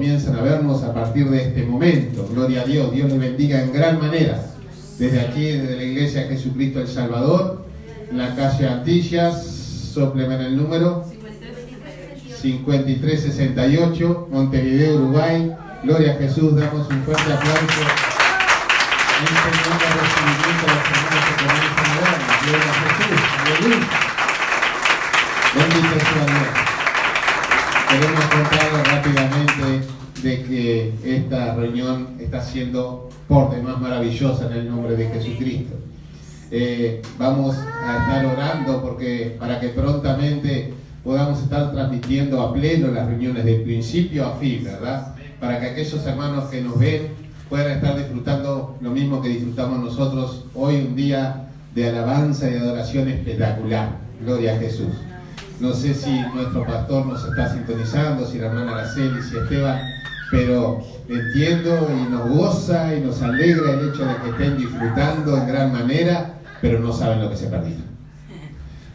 comienzan a vernos a partir de este momento. Gloria a Dios, Dios les bendiga en gran manera. Desde aquí, desde la Iglesia Jesucristo el Salvador, en la calle Antillas, sópleme en el número 5368, Montevideo, Uruguay. Gloria a Jesús, damos un fuerte aplauso. Enseñando recibimiento a los hermanos que comienzan a vernos. Gloria a Jesús, aleluya. Bendito sea Dios. Queremos contarles rápidamente de que esta reunión está siendo por demás maravillosa en el nombre de Jesucristo. Vamos a estar orando para que prontamente podamos estar transmitiendo a pleno las reuniones de principio a fin, ¿verdad? Para que aquellos hermanos que nos ven puedan estar disfrutando lo mismo que disfrutamos nosotros hoy, un día de alabanza y de adoración espectacular. Gloria a Jesús. No sé si nuestro pastor nos está sintonizando, si la hermana Araceli, si Esteban, pero entiendo y nos goza y nos alegra el hecho de que estén disfrutando en gran manera, pero no saben lo que se perdieron.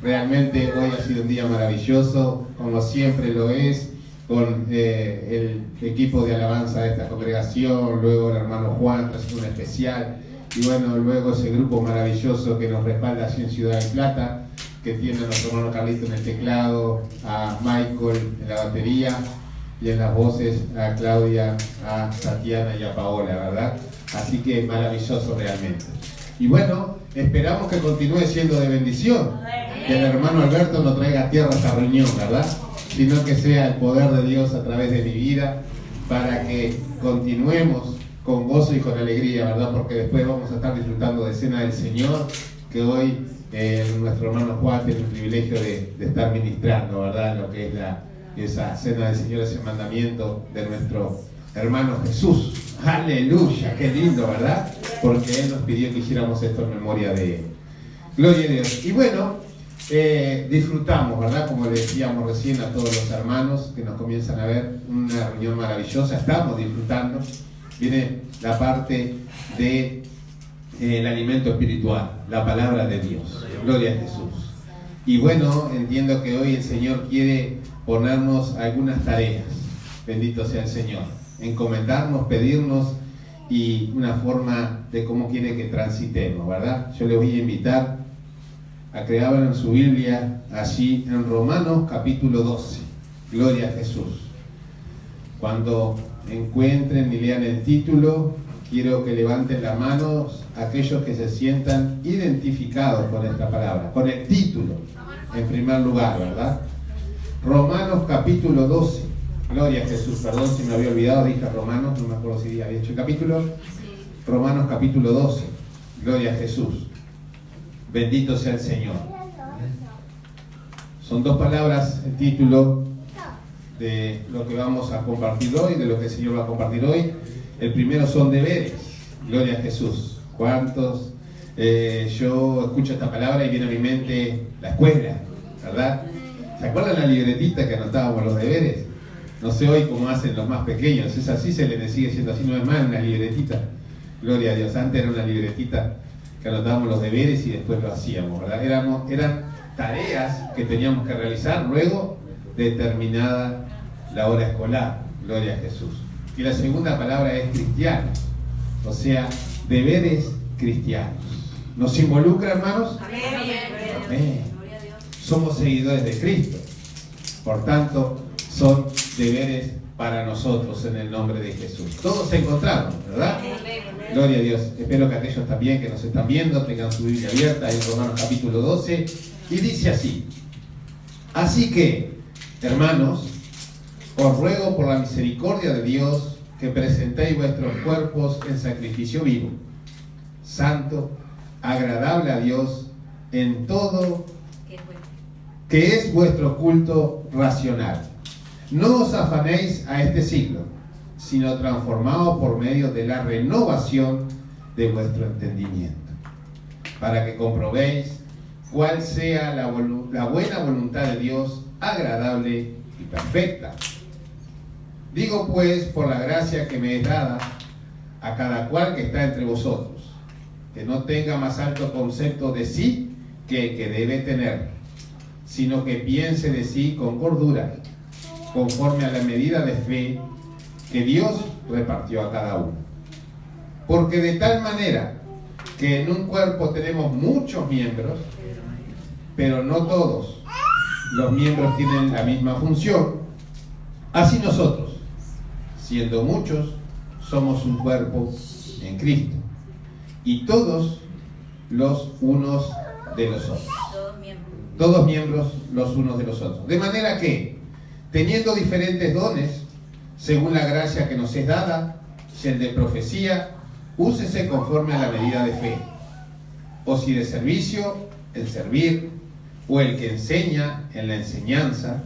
Realmente hoy ha sido un día maravilloso, como siempre lo es, con el equipo de alabanza de esta congregación, luego el hermano Juan, un especial, y bueno, luego ese grupo maravilloso que nos respalda así en Ciudad de Plata, que tiene a nuestro hermano Carlito en el teclado, a Michael en la batería y en las voces a Claudia, a Tatiana y a Paola, ¿verdad? Así que maravilloso realmente. Y bueno, esperamos que continúe siendo de bendición, que el hermano Alberto no traiga a tierra esta reunión, ¿verdad? Sino que sea el poder de Dios a través de mi vida para que continuemos con gozo y con alegría, ¿verdad? Porque después vamos a estar disfrutando de Cena del Señor, que hoy nuestro hermano Juan tiene el privilegio de estar ministrando, ¿verdad? Lo que es esa Cena del Señor, ese mandamiento de nuestro hermano Jesús. Aleluya, qué lindo, ¿verdad? Porque Él nos pidió que hiciéramos esto en memoria de Él. Gloria a Dios. Y bueno, disfrutamos, ¿verdad? Como le decíamos recién a todos los hermanos que nos comienzan a ver, una reunión maravillosa. Estamos disfrutando. Viene la parte de el alimento espiritual, la palabra de Dios. Gloria a Jesús. Y bueno, entiendo que hoy el Señor quiere ponernos algunas tareas. Bendito sea el Señor. Encomendarnos, pedirnos y una forma de cómo quiere que transitemos, ¿verdad? Yo les voy a invitar a que abran su Biblia allí en Romanos capítulo 12. Gloria a Jesús. Cuando encuentren y lean el título, quiero que levanten las manos aquellos que se sientan identificados con esta palabra, con el título, en primer lugar, ¿verdad? Romanos capítulo 12. Gloria a Jesús. Perdón si me había olvidado, dije Romanos, no me acuerdo si había hecho el capítulo. Romanos capítulo 12. Gloria a Jesús. Bendito sea el Señor. Son dos palabras el título de lo que vamos a compartir hoy, de lo que el Señor va a compartir hoy. El primero son deberes. Gloria a Jesús. ¿Cuántos? Yo escucho esta palabra y viene a mi mente la escuela, ¿verdad? ¿Se acuerdan la libretita que anotábamos los deberes? No sé hoy cómo hacen los más pequeños. Es así, sigue siendo así, no es más una libretita. Gloria a Dios. Antes era una libretita que anotábamos los deberes y después lo hacíamos, ¿verdad? Eran tareas que teníamos que realizar luego de terminada la hora escolar. Gloria a Jesús. Y la segunda palabra es cristianos, o sea, deberes cristianos. ¿Nos involucra, hermanos? Amén. Amén. Somos seguidores de Cristo, por tanto, son deberes para nosotros en el nombre de Jesús. Todos se encontraron, ¿verdad? Gloria a Dios. Espero que aquellos también que nos están viendo tengan su Biblia abierta en Romanos capítulo 12, y dice así: así que, hermanos, os ruego por la misericordia de Dios que presentéis vuestros cuerpos en sacrificio vivo, santo, agradable a Dios, en todo que es vuestro culto racional. No os afanéis a este siglo, sino transformaos por medio de la renovación de vuestro entendimiento, para que comprobéis cuál sea la buena voluntad de Dios, agradable y perfecta. Digo pues, por la gracia que me es dada, a cada cual que está entre vosotros, que no tenga más alto concepto de sí que el que debe tener, sino que piense de sí con cordura, conforme a la medida de fe que Dios repartió a cada uno. Porque de tal manera que en un cuerpo tenemos muchos miembros, pero no todos los miembros tienen la misma función, así nosotros, siendo muchos, somos un cuerpo en Cristo, y todos los unos de los otros. Todos miembros los unos de los otros. De manera que, teniendo diferentes dones, según la gracia que nos es dada, si el de profecía, úsese conforme a la medida de fe. O si de servicio, el servir, o el que enseña en la enseñanza,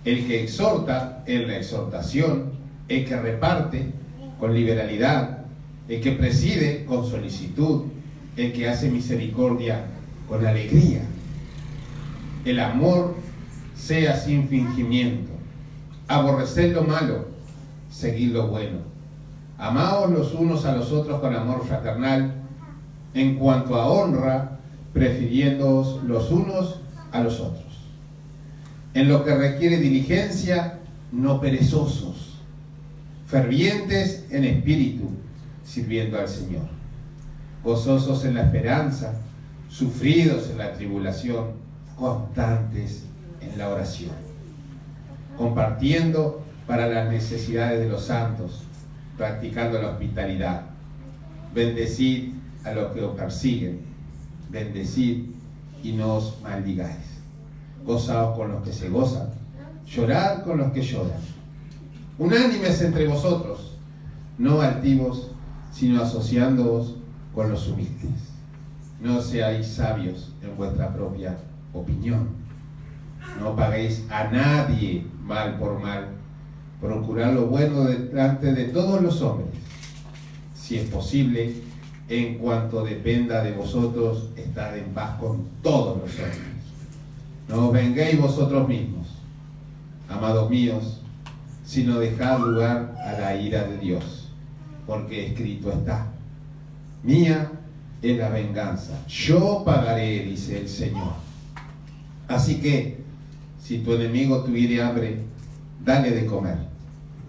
el que exhorta en la exhortación, el que reparte con liberalidad, el que preside con solicitud, el que hace misericordia con alegría. El amor sea sin fingimiento. Aborreced lo malo, seguid lo bueno. Amaos los unos a los otros con amor fraternal, en cuanto a honra, prefiriéndoos los unos a los otros. En lo que requiere diligencia, no perezosos, fervientes en espíritu, sirviendo al Señor, gozosos en la esperanza, sufridos en la tribulación, constantes en la oración, compartiendo para las necesidades de los santos, practicando la hospitalidad. Bendecid a los que os persiguen, bendecid y no os maldigáis. Gozaos con los que se gozan, llorad con los que lloran. Unánimes entre vosotros, no altivos, sino asociándoos con los humildes. No seáis sabios en vuestra propia opinión. No paguéis a nadie mal por mal. Procurad lo bueno delante de todos los hombres. Si es posible, en cuanto dependa de vosotros, estad en paz con todos los hombres. No os venguéis vosotros mismos, amados míos, sino dejad lugar a la ira de Dios, porque escrito está: mía es la venganza, yo pagaré, dice el Señor. Así que, si tu enemigo tuviere hambre, dale de comer.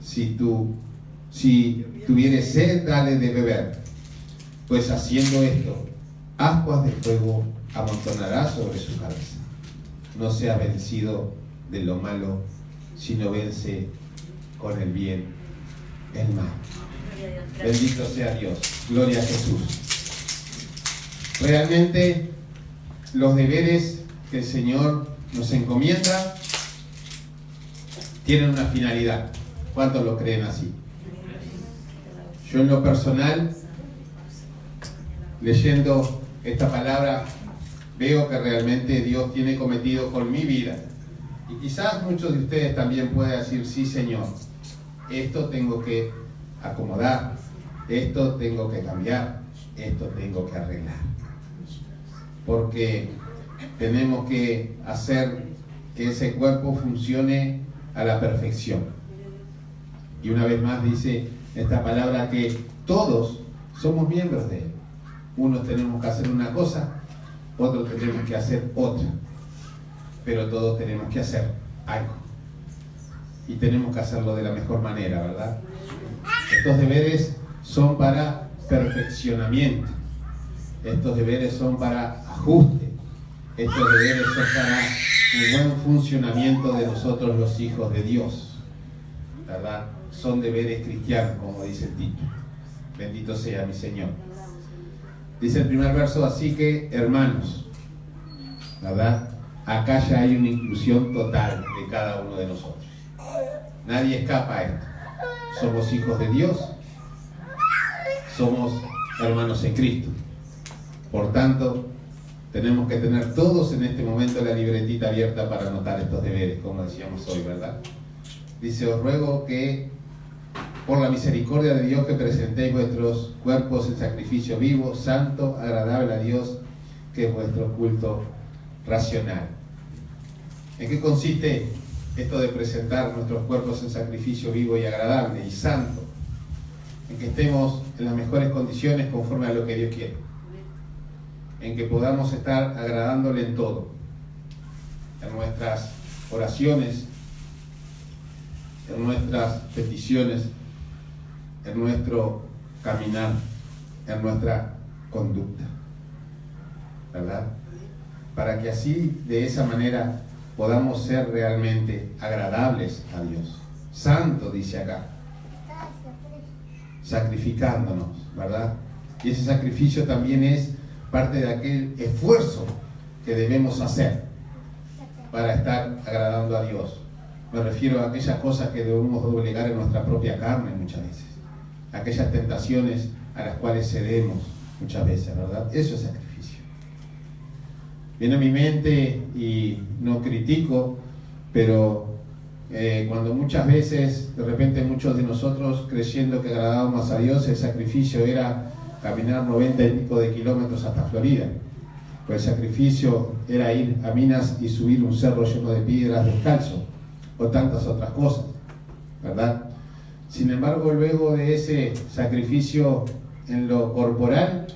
Si tuviere sed, dale de beber. Pues haciendo esto, ascuas de fuego amontonará sobre su cabeza. No sea vencido de lo malo, sino vence con el bien el mal. Bendito sea Dios. Gloria a Jesús. Realmente, los deberes que el Señor nos encomienda tienen una finalidad. ¿Cuántos lo creen así? Yo en lo personal, leyendo esta palabra, veo que realmente Dios tiene cometido con mi vida. Y quizás muchos de ustedes también puedan decir: sí, Señor, esto tengo que acomodar, esto tengo que cambiar, esto tengo que arreglar. Porque tenemos que hacer que ese cuerpo funcione a la perfección. Y una vez más dice esta palabra que todos somos miembros de él. Unos tenemos que hacer una cosa, otros tenemos que hacer otra, pero todos tenemos que hacer algo, y tenemos que hacerlo de la mejor manera, ¿verdad? Estos deberes son para perfeccionamiento, estos deberes son para ajuste, estos deberes son para un buen funcionamiento de nosotros los hijos de Dios, ¿verdad? Son deberes cristianos, como dice el título. Bendito sea mi Señor. Dice el primer verso: así que, hermanos, ¿verdad? Acá ya hay una inclusión total de cada uno de nosotros. Nadie escapa a esto. Somos hijos de Dios, somos hermanos en Cristo. Por tanto, tenemos que tener todos en este momento la libretita abierta para anotar estos deberes, como decíamos hoy, ¿verdad? Dice: os ruego que, por la misericordia de Dios, que presentéis vuestros cuerpos en sacrificio vivo, santo, agradable a Dios, que es vuestro culto racional. ¿En qué consiste esto de presentar nuestros cuerpos en sacrificio vivo y agradable y santo? En que estemos en las mejores condiciones conforme a lo que Dios quiere. En que podamos estar agradándole en todo. En nuestras oraciones, en nuestras peticiones, en nuestro caminar, en nuestra conducta, ¿verdad? Para que así, de esa manera, podamos ser realmente agradables a Dios. Santo, dice acá, sacrificándonos, ¿verdad? Y ese sacrificio también es parte de aquel esfuerzo que debemos hacer para estar agradando a Dios. Me refiero a aquellas cosas que debemos doblegar en nuestra propia carne muchas veces, aquellas tentaciones a las cuales cedemos muchas veces, ¿verdad? Eso es sacrificio. Viene a mi mente, y no critico, pero cuando muchas veces, de repente muchos de nosotros creyendo que agradábamos a Dios, el sacrificio era caminar 90 y pico de kilómetros hasta Florida. Pues el sacrificio era ir a Minas y subir un cerro lleno de piedras descalzo, o tantas otras cosas, ¿verdad? Sin embargo, luego de ese sacrificio en lo corporal,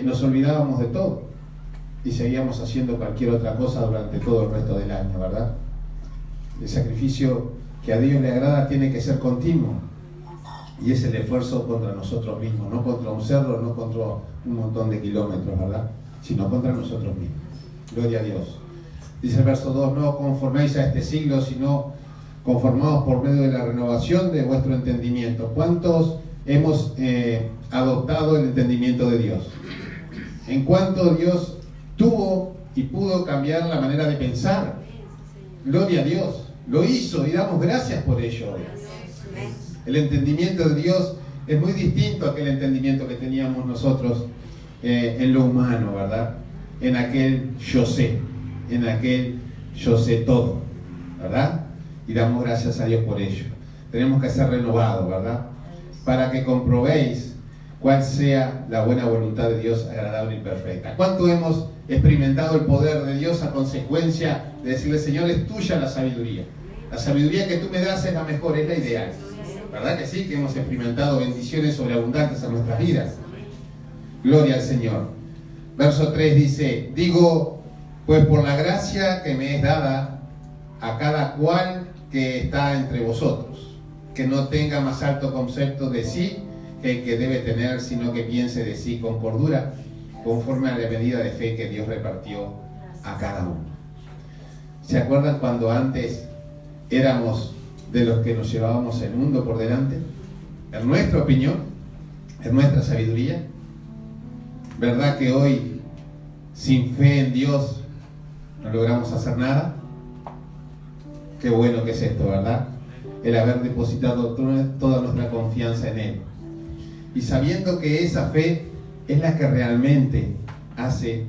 nos olvidábamos de todo y seguíamos haciendo cualquier otra cosa durante todo el resto del año, ¿verdad? El sacrificio que a Dios le agrada tiene que ser continuo, y es el esfuerzo contra nosotros mismos, no contra un cerro, no contra un montón de kilómetros, ¿verdad? Sino contra nosotros mismos. Gloria a Dios. Dice el verso 2, no conforméis a este siglo, sino conformados por medio de la renovación de vuestro entendimiento. ¿Cuántos hemos adoptado el entendimiento de Dios? En cuanto Dios tuvo y pudo cambiar la manera de pensar. Gloria a Dios. Lo hizo y damos gracias por ello. El entendimiento de Dios es muy distinto a aquel entendimiento que teníamos nosotros en lo humano, ¿verdad? En aquel yo sé, en aquel yo sé todo, ¿verdad? Y damos gracias a Dios por ello. Tenemos que ser renovados, ¿verdad? Para que comprobéis cuál sea la buena voluntad de Dios, agradable y perfecta. ¿Cuánto hemos experimentado el poder de Dios a consecuencia de decirle, Señor, es tuya la sabiduría? La sabiduría que tú me das es la mejor, es la ideal. ¿Verdad que sí? Que hemos experimentado bendiciones sobreabundantes en nuestras vidas. Gloria al Señor. Verso 3 dice, digo, pues por la gracia que me es dada a cada cual que está entre vosotros, que no tenga más alto concepto de sí que el que debe tener, sino que piense de sí con cordura, conforme a la medida de fe que Dios repartió a cada uno. ¿Se acuerdan cuando antes éramos de los que nos llevábamos el mundo por delante? En nuestra opinión, en nuestra sabiduría. ¿Verdad que hoy, sin fe en Dios, no logramos hacer nada? Qué bueno que es esto, ¿verdad? El haber depositado toda nuestra confianza en Él. Y sabiendo que esa fe es la que realmente hace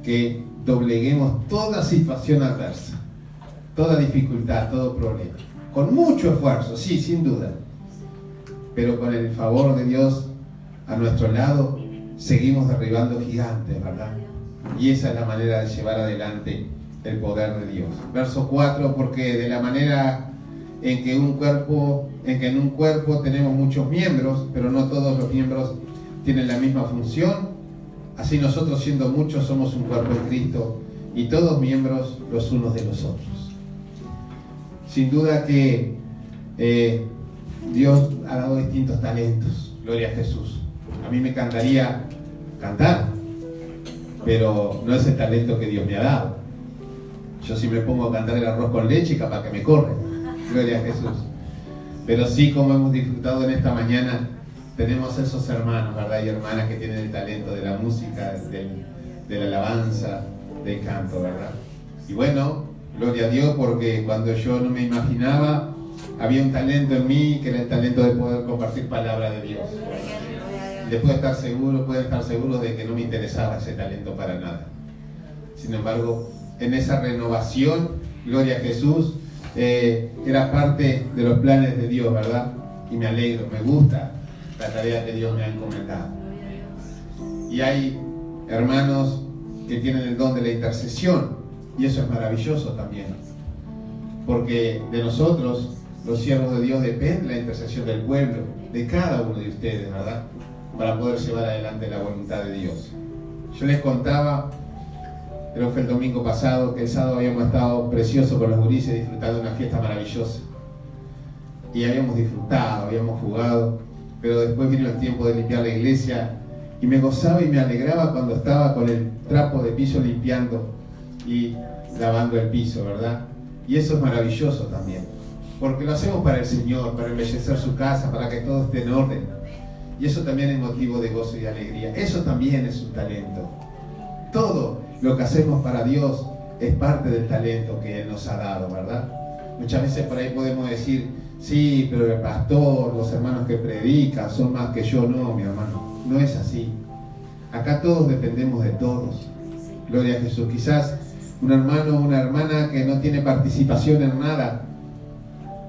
que dobleguemos toda situación adversa, toda dificultad, todo problema. Con mucho esfuerzo, sí, sin duda. Pero con el favor de Dios a nuestro lado, seguimos derribando gigantes, ¿verdad? Y esa es la manera de llevar adelante el poder de Dios. Verso 4, porque de la manera en que en un cuerpo tenemos muchos miembros, pero no todos los miembros tienen la misma función, así nosotros, siendo muchos, somos un cuerpo en Cristo, y todos miembros los unos de los otros. Sin duda que Dios ha dado distintos talentos. Gloria a Jesús. A mí me encantaría cantar, pero no es el talento que Dios me ha dado. Yo si me pongo a cantar el arroz con leche, capaz que me corre. Gloria a Jesús. Pero sí, como hemos disfrutado en esta mañana, tenemos esos hermanos, ¿verdad? Y hermanas que tienen el talento de la música, de la alabanza, del canto, ¿verdad? Y bueno, gloria a Dios, porque cuando yo no me imaginaba, había un talento en mí, que era el talento de poder compartir palabra de Dios. Y pueden estar seguros de que no me interesaba ese talento para nada. Sin embargo, en esa renovación, gloria a Jesús, era parte de los planes de Dios, ¿verdad? Y me alegro, me gusta la tarea que Dios me ha encomendado. Y hay hermanos que tienen el don de la intercesión, y eso es maravilloso también, porque de nosotros, los siervos de Dios, depende la intercesión del pueblo, de cada uno de ustedes, ¿verdad? Para poder llevar adelante la voluntad de Dios. Yo les contaba, creo que fue el domingo pasado, que el sábado habíamos estado precioso con los gurises disfrutando de una fiesta maravillosa. Y habíamos disfrutado, habíamos jugado, pero después vino el tiempo de limpiar la iglesia y me gozaba y me alegraba cuando estaba con el trapo de piso limpiando y lavando el piso, ¿verdad? Y eso es maravilloso también, porque lo hacemos para el Señor, para embellecer su casa, para que todo esté en orden. Y eso también es motivo de gozo y de alegría. Eso también es un talento. Todo lo que hacemos para Dios es parte del talento que Él nos ha dado, ¿verdad? Muchas veces por ahí podemos decir, sí, pero el pastor, los hermanos que predican son más que yo. No, mi hermano, no es así. Acá todos dependemos de todos. Gloria a Jesús. Quizás un hermano o una hermana que no tiene participación en nada,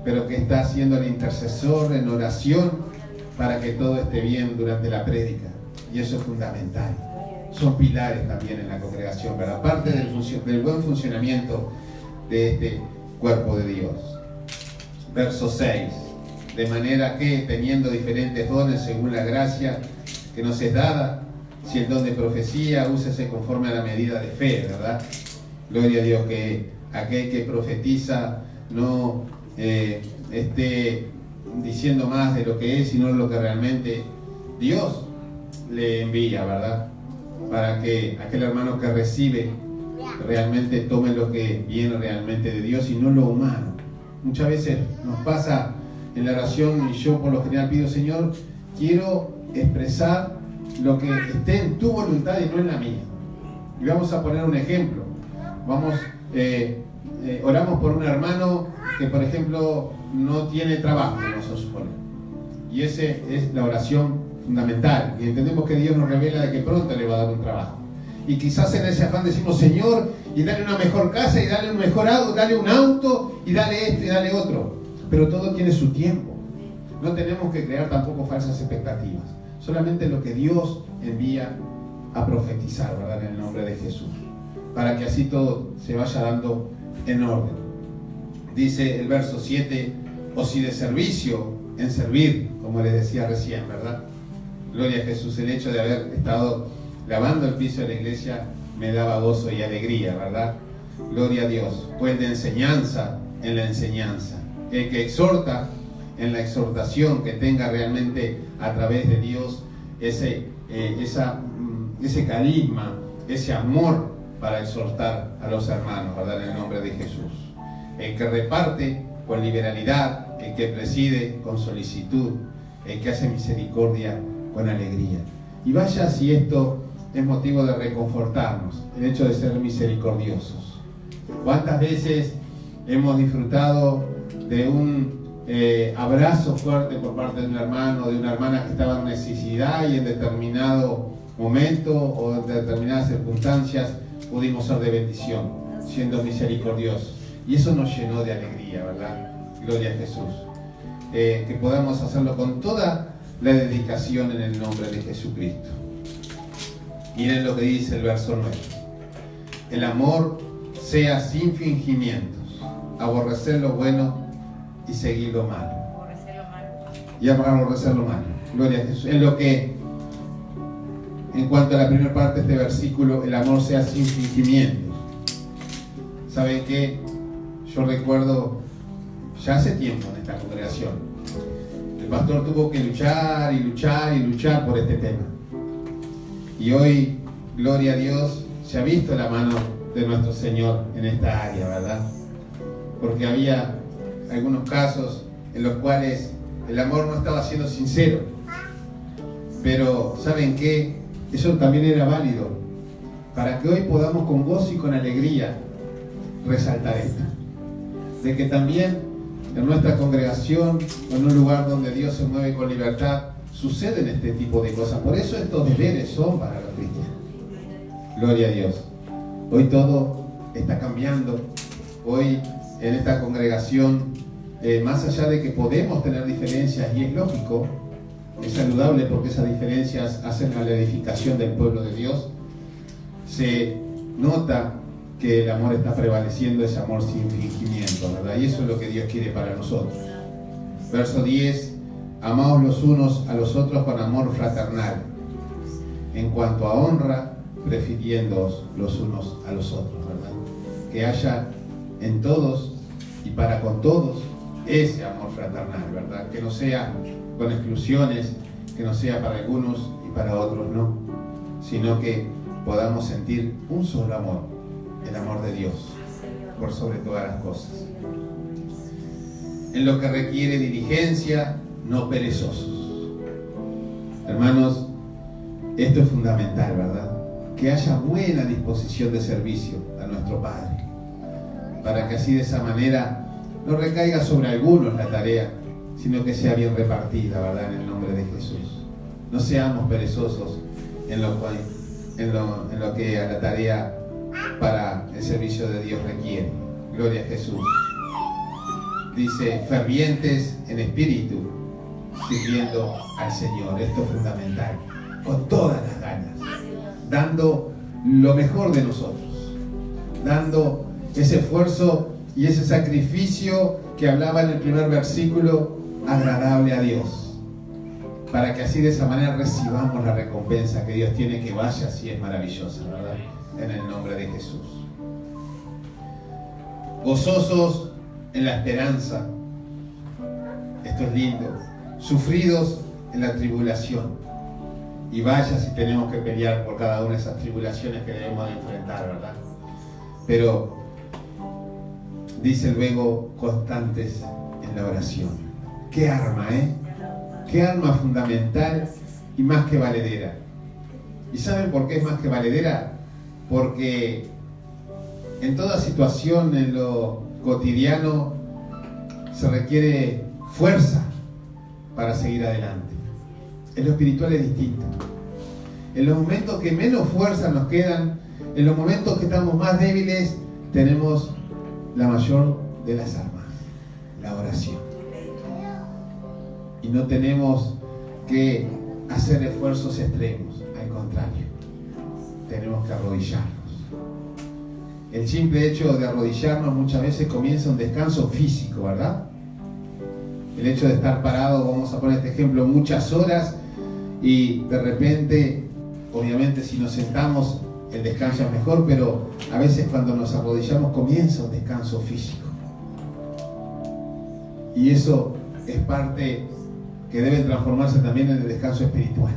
pero que está haciendo el intercesor en oración para que todo esté bien durante la prédica. Y eso es fundamental. Son pilares también en la congregación, ¿verdad? Aparte del buen funcionamiento de este cuerpo de Dios. Verso 6. De manera que, teniendo diferentes dones según la gracia que nos es dada, si el don de profecía, úsese conforme a la medida de fe, ¿verdad? Gloria a Dios, que aquel que profetiza no esté diciendo más de lo que es, sino lo que realmente Dios le envía, ¿verdad? Para que aquel hermano que recibe realmente tome lo que viene realmente de Dios y no lo humano. Muchas veces nos pasa en la oración, y yo por lo general pido, Señor, quiero expresar lo que esté en tu voluntad y no en la mía. Y vamos a poner un ejemplo. Oramos por un hermano que, por ejemplo, no tiene trabajo, vamos a suponer. Y esa es la oración fundamental. Y entendemos que Dios nos revela de que pronto le va a dar un trabajo. Y quizás en ese afán decimos, Señor, y dale una mejor casa, y dale un mejor auto, dale un auto, y dale esto, y dale otro. Pero todo tiene su tiempo. No tenemos que crear tampoco falsas expectativas. Solamente lo que Dios envía a profetizar, ¿verdad? En el nombre de Jesús. Para que así todo se vaya dando en orden. Dice el verso 7, o si de servicio, en servir, como les decía recién, ¿verdad? Gloria a Jesús. El hecho de haber estado lavando el piso de la iglesia me daba gozo y alegría, ¿verdad? Gloria a Dios. Pues de enseñanza en la enseñanza. El que exhorta en la exhortación, que tenga realmente a través de Dios ese carisma, ese amor para exhortar a los hermanos, ¿verdad? En el nombre de Jesús. El que reparte con liberalidad, el que preside con solicitud, el que hace misericordia con alegría. Y vaya si esto es motivo de reconfortarnos, el hecho de ser misericordiosos. ¿Cuántas veces hemos disfrutado de un abrazo fuerte por parte de un hermano o de una hermana que estaba en necesidad y en determinado momento o en determinadas circunstancias pudimos ser de bendición, siendo misericordiosos? Y eso nos llenó de alegría, ¿verdad? Gloria a Jesús. Que podamos hacerlo con toda la dedicación en el nombre de Jesucristo. Miren lo que dice el verso 9. El amor sea sin fingimientos, aborrecer lo bueno y seguir lo malo. Y aborrecer lo malo. Gloria a Jesús. En lo que, en cuanto a la primera parte de este versículo, el amor sea sin fingimientos. ¿Saben qué? Yo recuerdo ya hace tiempo en esta congregación, el pastor tuvo que luchar y luchar y luchar por este tema. Y hoy, gloria a Dios, se ha visto la mano de nuestro Señor en esta área, ¿verdad? Porque había algunos casos en los cuales el amor no estaba siendo sincero. Pero, ¿saben qué? Eso también era válido para que hoy podamos con gozo y con alegría resaltar esto. De que también en nuestra congregación, en un lugar donde Dios se mueve con libertad, suceden este tipo de cosas. Por eso estos deberes son para los cristianos. Gloria a Dios. Hoy todo está cambiando. Hoy en esta congregación, más allá de que podemos tener diferencias, y es lógico, es saludable porque esas diferencias hacen a la edificación del pueblo de Dios, se nota que el amor está prevaleciendo, ese amor sin fingimiento, ¿verdad? Y eso es lo que Dios quiere para nosotros. Verso 10, amaos los unos a los otros con amor fraternal, en cuanto a honra, prefiriéndoos los unos a los otros, ¿verdad? Que haya en todos y para con todos ese amor fraternal, ¿verdad? Que no sea con exclusiones, que no sea para algunos y para otros no, sino que podamos sentir un solo amor, el amor de Dios, por sobre todas las cosas. En lo que requiere diligencia, no perezosos. Hermanos, esto es fundamental, ¿verdad? Que haya buena disposición de servicio a nuestro Padre, para que así de esa manera no recaiga sobre algunos la tarea, sino que sea bien repartida, ¿verdad? En el nombre de Jesús. No seamos perezosos en lo que a la tarea para el servicio de Dios requiere. Gloria a Jesús. Dice, fervientes en espíritu, sirviendo al Señor. Esto es fundamental. Con todas las ganas. Dando lo mejor de nosotros. Dando ese esfuerzo y ese sacrificio que hablaba en el primer versículo, agradable a Dios. Para que así de esa manera recibamos la recompensa que Dios tiene, que vaya así es maravillosa, ¿verdad? En el nombre de Jesús. Gozosos en la esperanza. Esto es lindo. Sufridos en la tribulación. Y vaya si tenemos que pelear por cada una de esas tribulaciones que debemos de enfrentar, ¿verdad? Pero dice luego, constantes en la oración. ¡Qué arma, eh! ¡Qué arma fundamental y más que valedera! ¿Y saben por qué es más que valedera? Porque en toda situación, en lo cotidiano, se requiere fuerza para seguir adelante. En lo espiritual es distinto. En los momentos que menos fuerza nos quedan, en los momentos que estamos más débiles, tenemos la mayor de las armas, la oración. Y no tenemos que hacer esfuerzos extremos, al contrario, tenemos que arrodillarnos. El simple hecho de arrodillarnos muchas veces comienza un descanso físico, ¿verdad? El hecho de estar parado, vamos a poner este ejemplo, muchas horas y de repente, obviamente si nos sentamos el descanso es mejor, pero a veces cuando nos arrodillamos comienza un descanso físico. Y eso es parte que debe transformarse también en el descanso espiritual.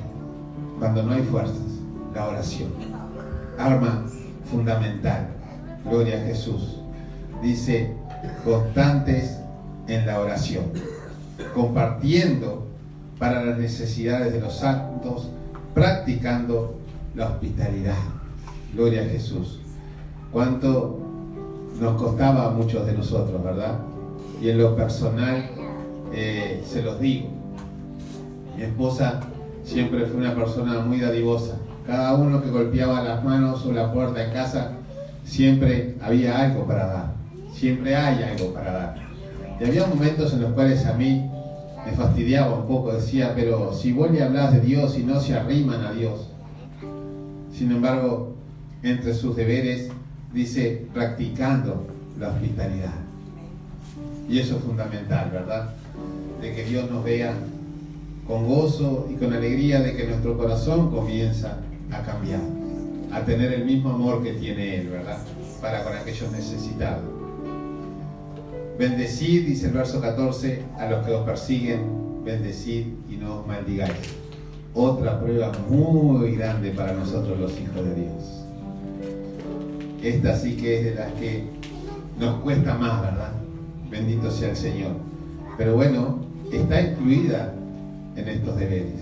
Cuando no hay fuerzas, la oración. Arma fundamental. Gloria a Jesús. Dice, constantes en la oración. Compartiendo para las necesidades de los santos, practicando la hospitalidad. Gloria a Jesús. Cuánto nos costaba a muchos de nosotros, ¿verdad? Y en lo personal, se los digo. Mi esposa siempre fue una persona muy dadivosa. Cada uno que golpeaba las manos o la puerta en casa, siempre había algo para dar. Siempre hay algo para dar. Y había momentos en los cuales a mí me fastidiaba un poco. Decía, pero si vos le hablás de Dios y no se arriman a Dios. Sin embargo, entre sus deberes, dice, practicando la hospitalidad. Y eso es fundamental, ¿verdad? De que Dios nos vea con gozo y con alegría, de que nuestro corazón comienza a cambiar, a tener el mismo amor que tiene Él, ¿verdad? Para con aquellos necesitados. Bendecid, dice el verso 14, a los que os persiguen, bendecid y no os maldigáis. Otra prueba muy grande para nosotros los hijos de Dios. Esta sí que es de las que nos cuesta más, ¿verdad? Bendito sea el Señor. Pero bueno, está incluida en estos deberes.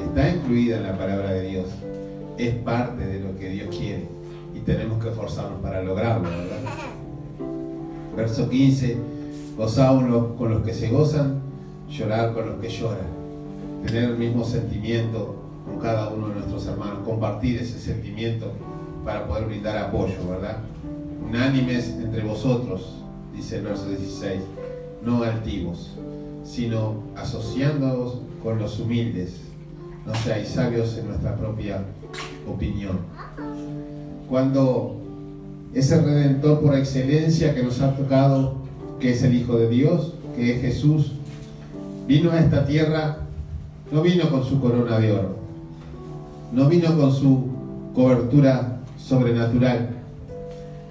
Está incluida en la palabra de Dios. Es parte de lo que Dios quiere. Y tenemos que esforzarnos para lograrlo, ¿verdad? Verso 15. Gozaos con los que se gozan, llorar con los que lloran. Tener el mismo sentimiento con cada uno de nuestros hermanos. Compartir ese sentimiento para poder brindar apoyo, ¿verdad? Unánimes entre vosotros, dice el verso 16, no altivos, sino asociándoos con los humildes. No seáis sabios en nuestra propia opinión. Cuando ese Redentor por excelencia que nos ha tocado, que es el Hijo de Dios, que es Jesús, vino a esta tierra, no vino con su corona de oro, no vino con su cobertura sobrenatural,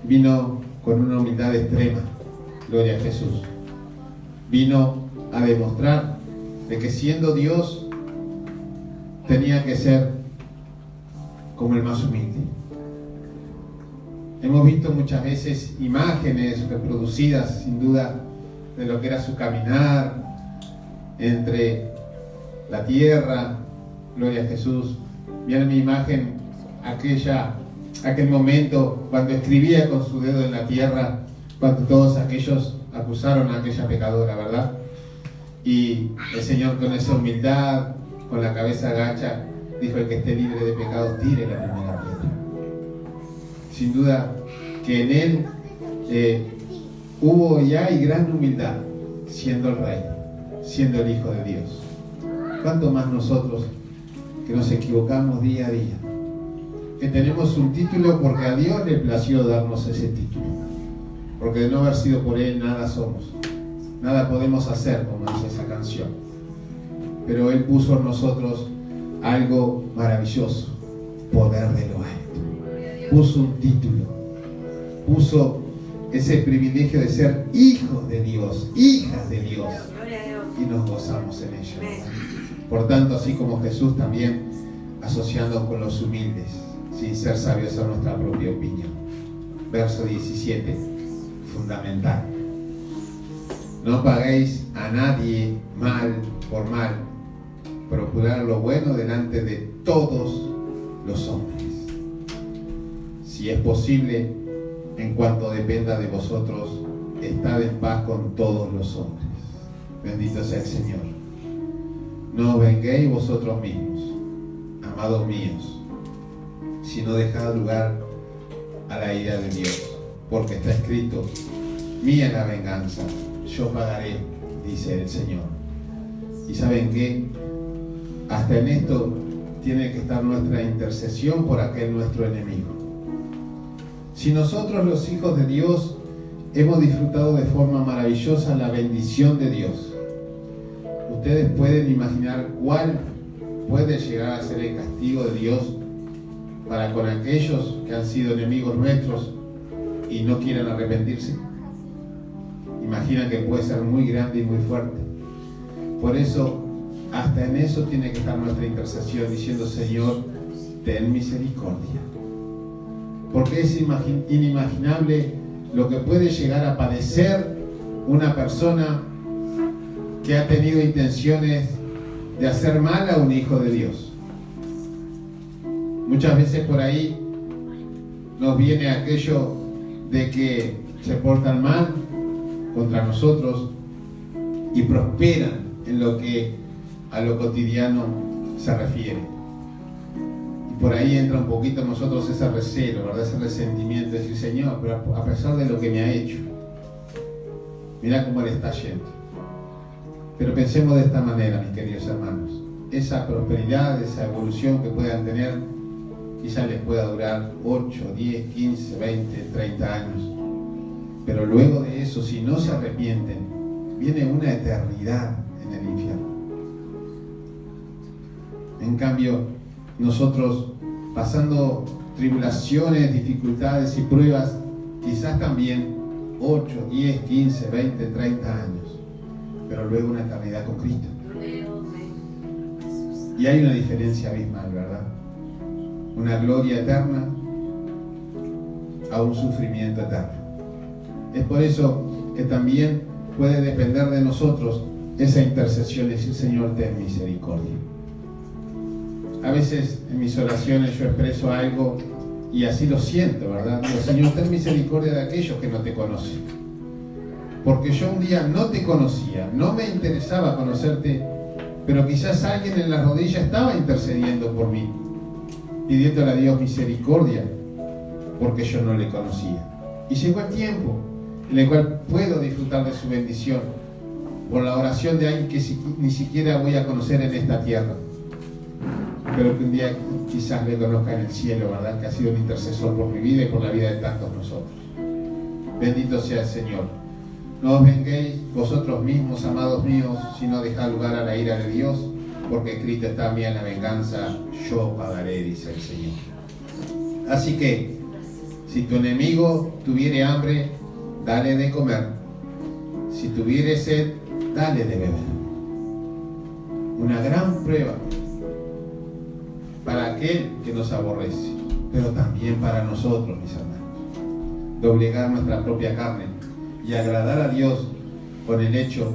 vino con una humildad extrema. Gloria a Jesús. Vino a demostrar de que siendo Dios tenía que ser como el más humilde. Hemos visto muchas veces imágenes reproducidas, sin duda, de lo que era su caminar entre la tierra. Gloria a Jesús. Viene mi imagen aquel momento cuando escribía con su dedo en la tierra, cuando todos aquellos acusaron a aquella pecadora, ¿verdad? Y el Señor, con esa humildad, con la cabeza agacha, dijo: el que esté libre de pecados, tire la primera piedra. Sin duda que en Él hubo y hay gran humildad, siendo el Rey, siendo el Hijo de Dios. ¿Cuánto más nosotros, que nos equivocamos día a día, que tenemos un título porque a Dios le plació darnos ese título, porque de no haber sido por Él nada somos, nada podemos hacer, como dice esa canción, pero Él puso en nosotros algo maravilloso: poder de lo alto. Puso un título, puso ese privilegio de ser hijos de Dios, hijas de Dios, y nos gozamos en ello. Por tanto, así como Jesús, también asociando con los humildes, sin ser sabios a nuestra propia opinión. Verso 17, fundamental: no paguéis a nadie mal por mal, procurar lo bueno delante de todos los hombres. Si es posible, en cuanto dependa de vosotros, estad en paz con todos los hombres. Bendito sea el Señor. No os venguéis vosotros mismos, amados míos, sino dejad lugar a la ira de Dios, porque está escrito: mía es la venganza, yo pagaré, dice el Señor. ¿Y saben qué? Hasta en esto tiene que estar nuestra intercesión por aquel nuestro enemigo. Si nosotros, los hijos de Dios, hemos disfrutado de forma maravillosa la bendición de Dios, ustedes pueden imaginar cuál puede llegar a ser el castigo de Dios para con aquellos que han sido enemigos nuestros y no quieren arrepentirse. Imaginan que puede ser muy grande y muy fuerte. Por eso, hasta en eso tiene que estar nuestra intercesión, diciendo: Señor, ten misericordia. Porque es inimaginable lo que puede llegar a padecer una persona que ha tenido intenciones de hacer mal a un hijo de Dios. Muchas veces por ahí nos viene aquello de que se portan mal contra nosotros y prosperan en lo que a lo cotidiano se refiere. Y por ahí entra un poquito en nosotros ese recelo, ¿verdad? Ese resentimiento de decir: Señor, pero a pesar de lo que me ha hecho, mira cómo le está yendo. Pero pensemos de esta manera, mis queridos hermanos: esa prosperidad, esa evolución que puedan tener, quizás les pueda durar 8, 10, 15, 20, 30 años. Pero luego de eso, si no se arrepienten, viene una eternidad en el infierno. En cambio, nosotros, pasando tribulaciones, dificultades y pruebas, quizás también 8, 10, 15, 20, 30 años, pero luego una eternidad con Cristo. Y hay una diferencia abismal, ¿verdad? Una gloria eterna a un sufrimiento eterno. Es por eso que también puede depender de nosotros esa intercesión y decir: Señor, ten misericordia. A veces en mis oraciones yo expreso algo y así lo siento, ¿verdad? Digo: Señor, ten misericordia de aquellos que no te conocen. Porque yo un día no te conocía, no me interesaba conocerte, pero quizás alguien en la rodilla estaba intercediendo por mí, pidiéndole a Dios misericordia, porque yo no le conocía. Y llegó el tiempo en el cual puedo disfrutar de su bendición por la oración de alguien que ni siquiera voy a conocer en esta tierra, pero que un día quizás le conozca en el cielo, ¿verdad? Que ha sido un intercesor por mi vida y por la vida de tantos nosotros. Bendito sea el Señor. No os venguéis vosotros mismos, amados míos, sino dejad lugar a la ira de Dios, porque escrito está: mía la venganza, yo pagaré, dice el Señor. Así que, si tu enemigo tuviere hambre, dale de comer. Si tuviere sed, dale de beber. una gran prueba para aquel que nos aborrece, pero también para nosotros, mis hermanos. Doblegar nuestra propia carne y agradar a Dios con el hecho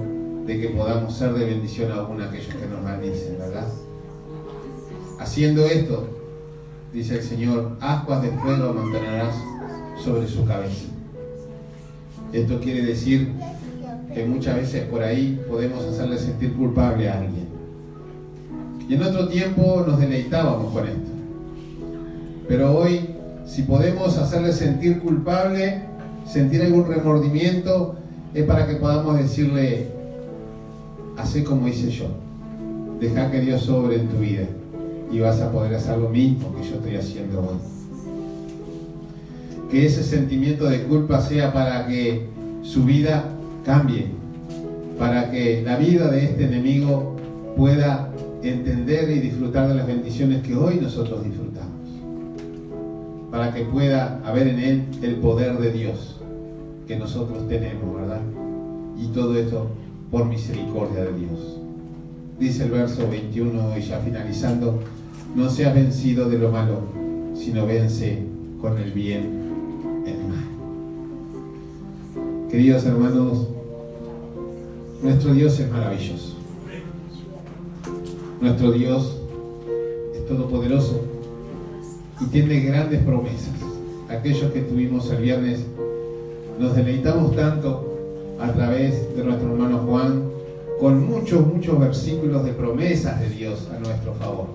de que podamos ser de bendición aún a aquellos que nos maldicen, ¿verdad? Haciendo esto, dice el Señor, ascuas de fuego amontonarás sobre su cabeza. Esto quiere decir que muchas veces por ahí podemos hacerle sentir culpable a alguien. Y en otro tiempo nos deleitábamos con esto. Pero hoy, si podemos hacerle sentir culpable, sentir algún remordimiento, es para que podamos decirle, hacé como hice yo. Deja que Dios sobre en tu vida y vas a poder hacer lo mismo que yo estoy haciendo hoy. Que ese sentimiento de culpa sea para que su vida cambie, para que la vida de este enemigo pueda entender y disfrutar de las bendiciones que hoy nosotros disfrutamos, para que pueda haber en él el poder de Dios que nosotros tenemos, ¿verdad? Y todo esto por misericordia de Dios. Dice el verso 21 y ya finalizando, no seas vencido de lo malo, sino vence con el bien el mal. Queridos hermanos, nuestro Dios es maravilloso. Nuestro Dios es todopoderoso y tiene grandes promesas. Aquellos que estuvimos el viernes nos deleitamos tanto a través de nuestro hermano Juan con muchos versículos de promesas de Dios a nuestro favor.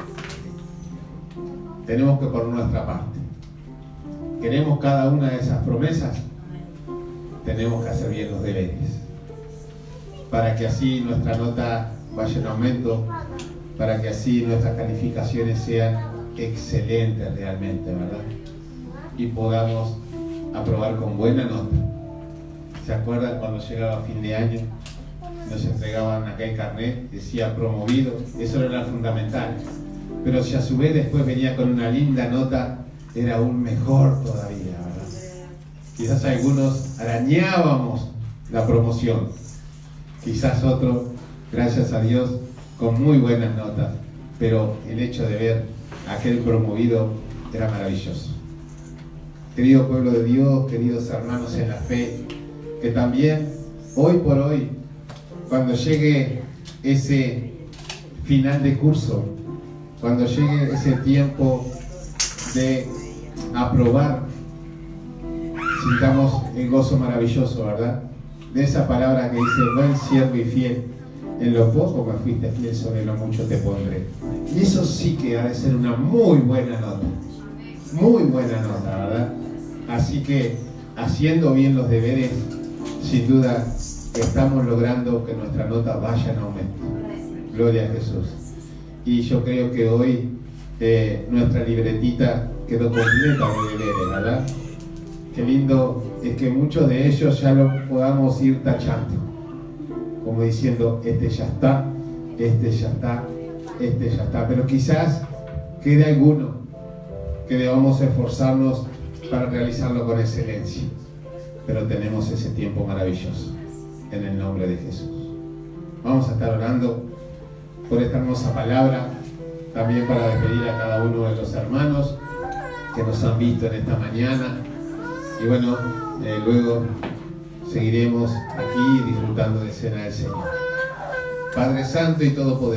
Tenemos que poner nuestra parte. ¿Queremos cada una de esas promesas? Tenemos que hacer bien los deberes para que así nuestra nota vaya en aumento, para que así nuestras calificaciones sean excelentes realmente, ¿verdad? Y podamos aprobar con buena nota. ¿Se acuerdan cuando llegaba fin de año? Nos entregaban aquel carnet, decía promovido, eso era fundamental. Pero si a su vez después venía con una linda nota, era aún mejor todavía, ¿verdad? Quizás algunos arañábamos la promoción, quizás otros, gracias a Dios, con muy buenas notas, pero el hecho de ver a aquel promovido era maravilloso. Querido pueblo de Dios, queridos hermanos en la fe, que también hoy por hoy, cuando llegue ese final de curso, cuando llegue ese tiempo de aprobar, sintamos el gozo maravilloso, ¿verdad? De esa palabra que dice, buen siervo y fiel, en lo poco me fuiste fiel, sobre lo mucho te pondré. Y eso sí que ha de ser una muy buena nota, ¿verdad? Así que, haciendo bien los deberes, sin duda estamos logrando que nuestra nota vaya en aumento. Gloria a Jesús. Y yo creo que hoy nuestra libretita quedó completa de deberes, ¿verdad? Qué lindo es que muchos de ellos ya lo podamos ir tachando, como diciendo, este ya está, este ya está, este ya está. Pero quizás quede alguno que debamos esforzarnos para realizarlo con excelencia. Pero tenemos ese tiempo maravilloso, en el nombre de Jesús. Vamos a estar orando por esta hermosa palabra, también para despedir a cada uno de los hermanos que nos han visto en esta mañana. Y bueno, luego seguiremos aquí disfrutando de cena del Señor. Padre Santo y Todopoderoso,